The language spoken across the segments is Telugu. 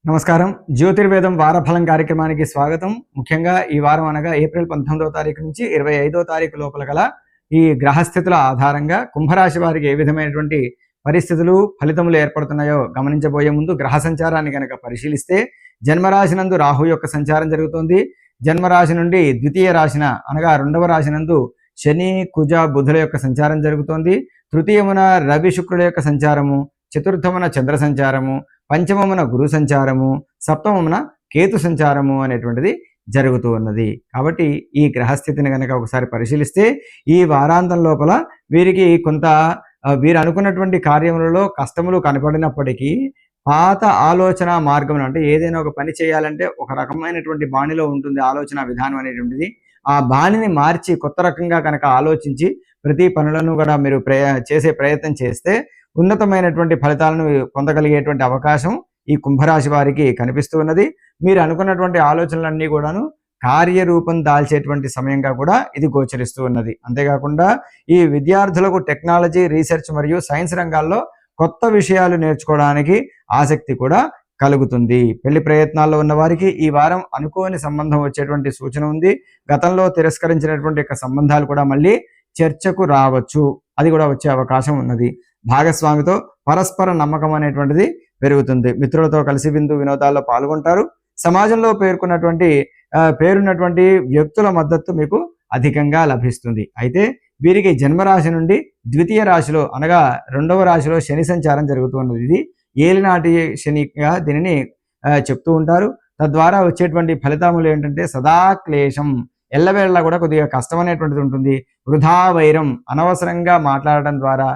నమస్కారం. జ్యోతిర్వేదం వారఫలం కార్యక్రమానికి స్వాగతం. ముఖ్యంగా ఈ వారం అనగా ఏప్రిల్ 19వ తారీఖు నుంచి 25వ తారీఖు లోపల గల ఈ గ్రహస్థితుల ఆధారంగా కుంభరాశి వారికి ఏ విధమైనటువంటి పరిస్థితులు, ఫలితములు ఏర్పడుతున్నాయో గమనించబోయే ముందు గ్రహ సంచారాన్ని కనుక పరిశీలిస్తే జన్మరాశి నందు రాహు యొక్క సంచారం జరుగుతోంది. జన్మరాశి నుండి ద్వితీయ రాశిన అనగా రెండవ రాశి నందు శని, కుజ, బుధుల యొక్క సంచారం జరుగుతోంది. తృతీయమున రవి, శుక్రుల యొక్క సంచారము, చతుర్థమున చంద్ర సంచారము, పంచమమున గురు సంచారము, సప్తమమున కేతు సంచారము అనేటువంటిది జరుగుతూ ఉన్నది. కాబట్టి ఈ గ్రహస్థితిని కనుక ఒకసారి పరిశీలిస్తే ఈ వారాంతం లోపల వీరికి కొంత వీరు అనుకున్నటువంటి కార్యములలో కష్టములు కనపడినప్పటికీ పాత ఆలోచన మార్గం అంటే ఏదైనా ఒక పని చేయాలంటే ఒక రకమైనటువంటి బాణిలో ఉంటుంది ఆలోచన విధానం అనేటువంటిది. ఆ బాణిని మార్చి కొత్త రకంగా కనుక ఆలోచించి ప్రతి పనులను కూడా మీరు చేసే ప్రయత్నం చేస్తే ఉన్నతమైనటువంటి ఫలితాలను పొందగలిగేటువంటి అవకాశం ఈ కుంభరాశి వారికి కనిపిస్తూ ఉన్నది. మీరు అనుకున్నటువంటి ఆలోచనలన్నీ కూడాను కార్యరూపం దాల్చేటువంటి సమయంగా కూడా ఇది గోచరిస్తూ ఉన్నది. అంతేకాకుండా ఈ విద్యార్థులకు టెక్నాలజీ, రీసెర్చ్ మరియు సైన్స్ రంగాల్లో కొత్త విషయాలు నేర్చుకోవడానికి ఆసక్తి కూడా కలుగుతుంది. పెళ్లి ప్రయత్నాల్లో ఉన్న వారికి ఈ వారం అనుకోని సంబంధం వచ్చేటువంటి సూచన ఉంది. గతంలో తిరస్కరించినటువంటి సంబంధాలు కూడా మళ్ళీ చర్చకు రావచ్చు, అది కూడా వచ్చే అవకాశం ఉన్నది. భాగస్వామితో పరస్పర నమ్మకం అనేటువంటిది పెరుగుతుంది. మిత్రులతో కలిసి విందు వినోదాల్లో పాల్గొంటారు. సమాజంలో పేరున్నటువంటి వ్యక్తుల మద్దతు మీకు అధికంగా లభిస్తుంది. అయితే వీరికి జన్మరాశి నుండి ద్వితీయ రాశిలో అనగా రెండవ రాశిలో శని సంచారం జరుగుతున్నది. ఇది ఏలినాటి శనిగా దీనిని చెప్తూ ఉంటారు. తద్వారా వచ్చేటువంటి ఫలితములు ఏంటంటే సదా క్లేశం, ఎల్లవేళ కూడా కొద్దిగా కష్టం అనేటువంటిది ఉంటుంది. వృధా వైరం, అనవసరంగా మాట్లాడడం ద్వారా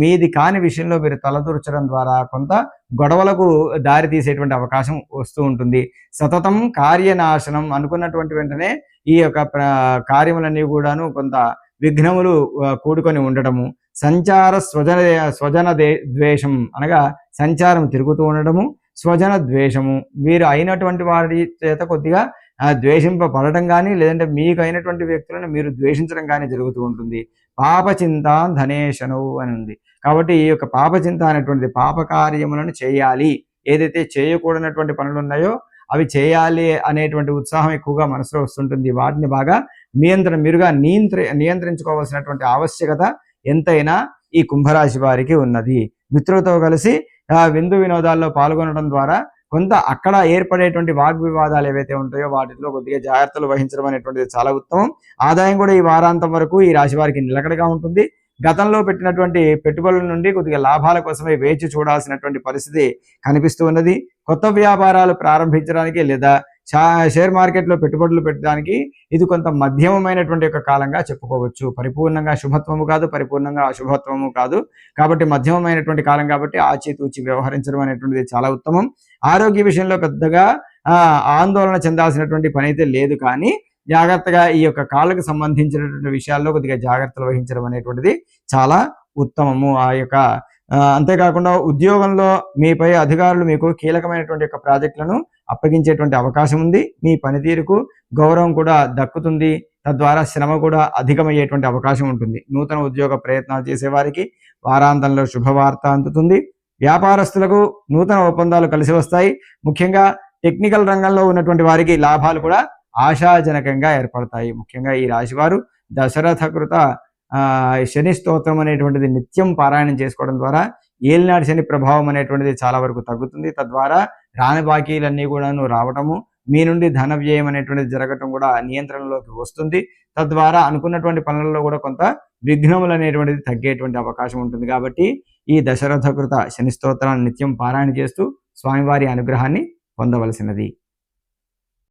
మీది కాని విషయంలో మీరు తలదూర్చడం ద్వారా కొంత గొడవలకు దారి తీసేటువంటి అవకాశం వస్తూ ఉంటుంది. సతతం కార్యనాశనం, అనుకున్నటువంటి వెంటనే ఈ యొక్క కార్యములన్నీ కూడాను కొంత విఘ్నములు కూడుకొని ఉండటము. సంచార స్వజన ద్వేషం అనగా సంచారం తిరుగుతూ ఉండడము. స్వజన ద్వేషము, వీరు అయినటువంటి వారి చేత కొద్దిగా ద్వేషింపబడటం కానీ లేదంటే మీకు అయినటువంటి వ్యక్తులను మీరు ద్వేషించడం కానీ జరుగుతూ ఉంటుంది. పాపచింత ధనేశనవు అని ఉంది. కాబట్టి ఈ యొక్క పాపచింత అనేటువంటిది పాప కార్యములను చేయాలి, ఏదైతే చేయకూడనటువంటి పనులు ఉన్నాయో అవి చేయాలి అనేటువంటి ఉత్సాహం ఎక్కువగా మనసులో వస్తుంటుంది. వాటిని బాగా నియంత్రించుకోవాల్సినటువంటి ఆవశ్యకత ఎంతైనా ఈ కుంభరాశి వారికి ఉన్నది. మిత్రులతో కలిసి విందు వినోదాల్లో పాల్గొనడం ద్వారా కొంత అక్కడ ఏర్పడేటువంటి వాగ్వివాదాలు ఏవైతే ఉంటాయో వాటిలో కొద్దిగా జాగ్రత్తలు వహించడం అనేటువంటిది చాలా ఉత్తమం. ఆదాయం కూడా ఈ వారాంతం వరకు ఈ రాశి వారికి నిలకడగా ఉంటుంది. గతంలో పెట్టినటువంటి పెట్టుబడుల నుండి కొద్దిగా లాభాల కోసమే వేచి చూడాల్సినటువంటి పరిస్థితి కనిపిస్తూ ఉన్నది. కొత్త వ్యాపారాలు ప్రారంభించడానికి లేదా షేర్ మార్కెట్లో పెట్టుబడులు పెట్టడానికి ఇది కొంత మధ్యమమైనటువంటి ఒక కాలంగా చెప్పుకోవచ్చు. పరిపూర్ణంగా శుభత్వము కాదు, పరిపూర్ణంగా అశుభత్వము కాదు. కాబట్టి మధ్యమమైనటువంటి కాలం కాబట్టి ఆచితూచి వ్యవహరించడం అనేటువంటిది చాలా ఉత్తమం. ఆరోగ్య విషయంలో పెద్దగా ఆందోళన చెందాల్సినటువంటి పని అయితే లేదు, కానీ జాగ్రత్తగా ఈ యొక్క కాళ్ళకు సంబంధించినటువంటి విషయాల్లో కొద్దిగా జాగ్రత్తలు వహించడం అనేటువంటిది చాలా ఉత్తమము. అంతేకాకుండా ఉద్యోగంలో మీపై అధికారులు మీకు కీలకమైనటువంటి ప్రాజెక్టులను అప్పగించేటువంటి అవకాశం ఉంది. మీ పనితీరుకు గౌరవం కూడా దక్కుతుంది. తద్వారా శ్రమ కూడా అధికమయ్యేటువంటి అవకాశం ఉంటుంది. నూతన ఉద్యోగ ప్రయత్నాలు చేసేవారికి వారాంతంలో శుభవార్త అందుతుంది. వ్యాపారస్తులకు నూతన ఒప్పందాలు కలిసి వస్తాయి. ముఖ్యంగా టెక్నికల్ రంగంలో ఉన్నటువంటి వారికి లాభాలు కూడా ఆశాజనకంగా ఏర్పడతాయి. ముఖ్యంగా ఈ రాశివారు దశరథకృత శని స్తోత్రం అనేటువంటిది నిత్యం పారాయణం చేసుకోవడం ద్వారా ఏలినాటి శని ప్రభావం అనేటువంటిది చాలా వరకు తగ్గుతుంది. తద్వారా రాని బాకీలన్నీ కూడాను రావటము, మీ నుండి ధన వ్యయం అనేటువంటిది జరగటం కూడా నియంత్రణలోకి వస్తుంది. తద్వారా అనుకున్నటువంటి పనులలో కూడా కొంత విఘ్నములు అనేటువంటిది తగ్గేటువంటి అవకాశం ఉంటుంది. కాబట్టి ఈ దశరథకృత శని స్తోత్రాన్ని నిత్యం పారాయణ చేస్తూ స్వామివారి అనుగ్రహాన్ని పొందవలసినది.